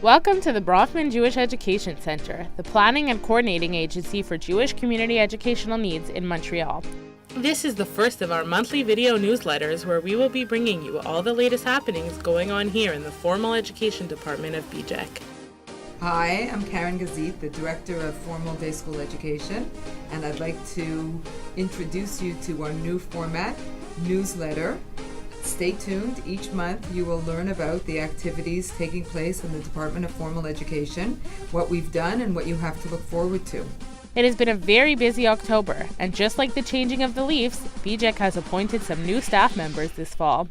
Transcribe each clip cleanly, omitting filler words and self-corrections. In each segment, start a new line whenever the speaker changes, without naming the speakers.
Welcome to the Bronfman Jewish Education Centre, the planning and coordinating agency for Jewish community educational needs in Montreal. This is the first of our monthly video newsletters where we will be bringing you all the latest happenings going on here in the Formal Education Department of BJEC.
Hi, I'm Karen Gazit, the Director of Formal Day School Education, and I'd like to introduce you to our new format, newsletter. Stay tuned. Each month you will learn about the activities taking place in the Department of Formal Education, what we've done and what you have to look forward to.
It has been a very busy October, and just like the changing of the leaves, BJEC has appointed some new staff members this fall.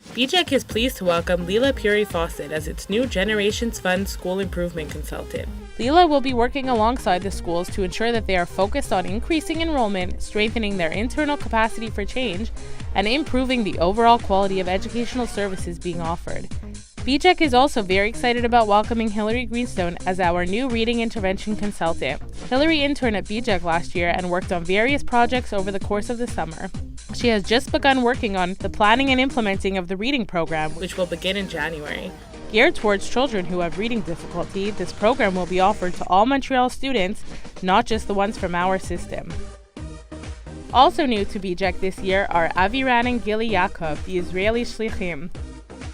BJEC is pleased to welcome Leila Puri-Fawcett as its new Generations Fund School Improvement Consultant. Leila will be working alongside the schools to ensure that they are focused on increasing enrollment, strengthening their internal capacity for change, and improving the overall quality of educational services being offered. BJEC is also very excited about welcoming Hilary Greenstone as our new Reading Intervention Consultant. Hilary interned at BJEC last year and worked on various projects over the course of the summer. She has just begun working on the planning and implementing of the reading program, which will begin in January. Geared towards children who have reading difficulty, this program will be offered to all Montreal students, not just the ones from our system. Also new to BJEC this year are Aviran and Gili Yaakov, the Israeli Shlichim.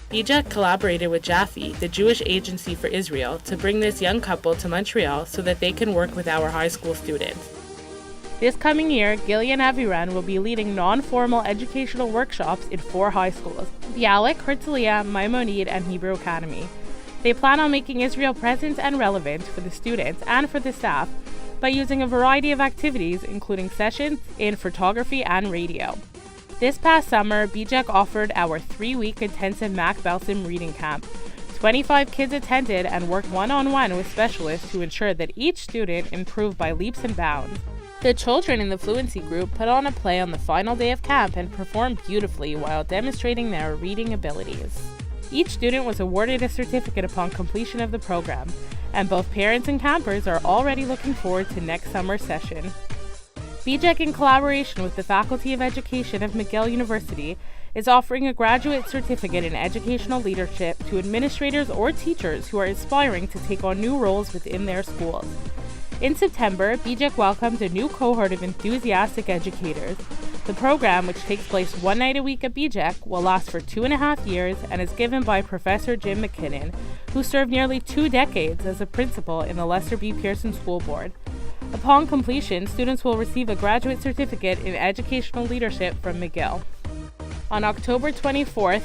BJEC collaborated with Jaffe, the Jewish Agency for Israel, to bring this young couple to Montreal so that they can work with our high school students. This coming year, Gili and Aviran will be leading non-formal educational workshops in 4 high schools: Bialik, Herzliya, Maimonid, and Hebrew Academy. They plan on making Israel present and relevant for the students and for the staff by using a variety of activities, including sessions in photography and radio. This past summer, BJEC offered our 3-week intensive Mac Belsim reading camp. 25 kids attended and worked one-on-one with specialists to ensure that each student improved by leaps and bounds. The children in the Fluency group put on a play on the final day of camp and performed beautifully while demonstrating their reading abilities. Each student was awarded a certificate upon completion of the program, and both parents and campers are already looking forward to next summer's session. BJEC, in collaboration with the Faculty of Education of McGill University, is offering a graduate certificate in educational leadership to administrators or teachers who are aspiring to take on new roles within their schools. In September, BJEC welcomed a new cohort of enthusiastic educators. The program, which takes place one night a week at BJEC, will last for 2.5 years and is given by Professor Jim McKinnon, who served nearly 2 decades as a principal in the Lester B. Pearson School Board. Upon completion, students will receive a graduate certificate in educational leadership from McGill. On October 24th,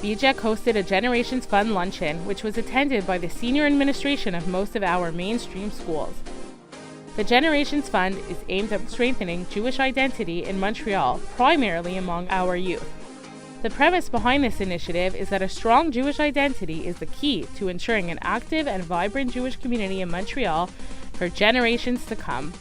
BJEC hosted a Generations Fund luncheon, which was attended by the senior administration of most of our mainstream schools. The Generations Fund is aimed at strengthening Jewish identity in Montreal, primarily among our youth. The premise behind this initiative is that a strong Jewish identity is the key to ensuring an active and vibrant Jewish community in Montreal for generations to come.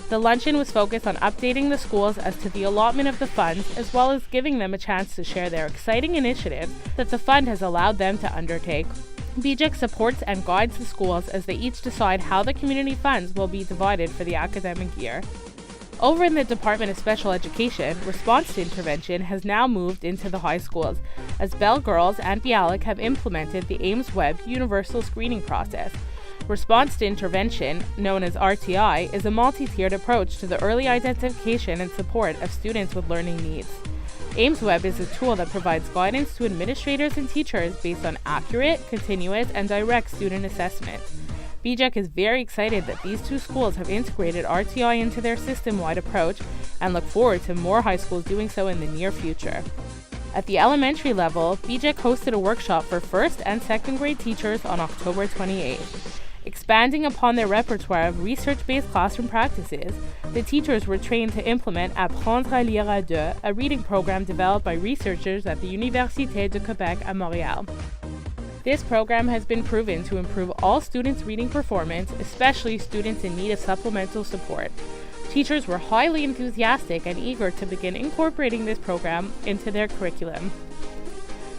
The luncheon was focused on updating the schools as to the allotment of the funds, as well as giving them a chance to share their exciting initiatives that the fund has allowed them to undertake. BJEC supports and guides the schools as they each decide how the community funds will be divided for the academic year. Over in the Department of Special Education, response to intervention has now moved into the high schools, as Bell Girls and Bialik have implemented the Ames Webb Universal Screening Process. Response to intervention, known as RTI, is a multi-tiered approach to the early identification and support of students with learning needs. Ames Webb is a tool that provides guidance to administrators and teachers based on accurate, continuous, and direct student assessment. BJEC is very excited that these 2 schools have integrated RTI into their system-wide approach and look forward to more high schools doing so in the near future. At the elementary level, BJEC hosted a workshop for 1st and 2nd grade teachers on October 28th. Expanding upon their repertoire of research-based classroom practices, the teachers were trained to implement Apprendre à lire à deux, a reading program developed by researchers at the Université de Québec à Montréal. This program has been proven to improve all students' reading performance, especially students in need of supplemental support. Teachers were highly enthusiastic and eager to begin incorporating this program into their curriculum.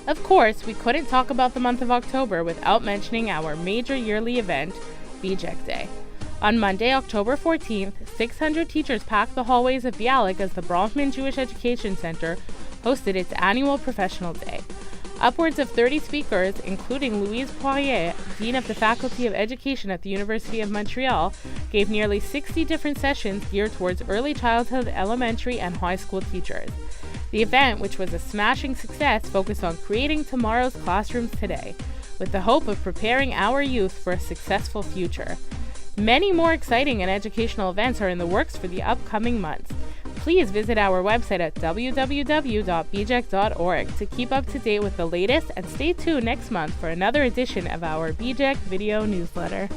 Of course, we couldn't talk about the month of October without mentioning our major yearly event, BJEC Day. On Monday, October 14th, 600 teachers packed the hallways of Bialik as the Bronfman Jewish Education Centre hosted its annual professional day. Upwards of 30 speakers, including Louise Poirier, Dean of the Faculty of Education at the University of Montreal, gave nearly 60 different sessions geared towards early childhood, elementary, and high school teachers. The event, which was a smashing success, focused on creating tomorrow's classrooms today, with the hope of preparing our youth for a successful future. Many more exciting and educational events are in the works for the upcoming months. Please visit our website at www.bjec.org to keep up to date with the latest, and stay tuned next month for another edition of our BJEC video newsletter.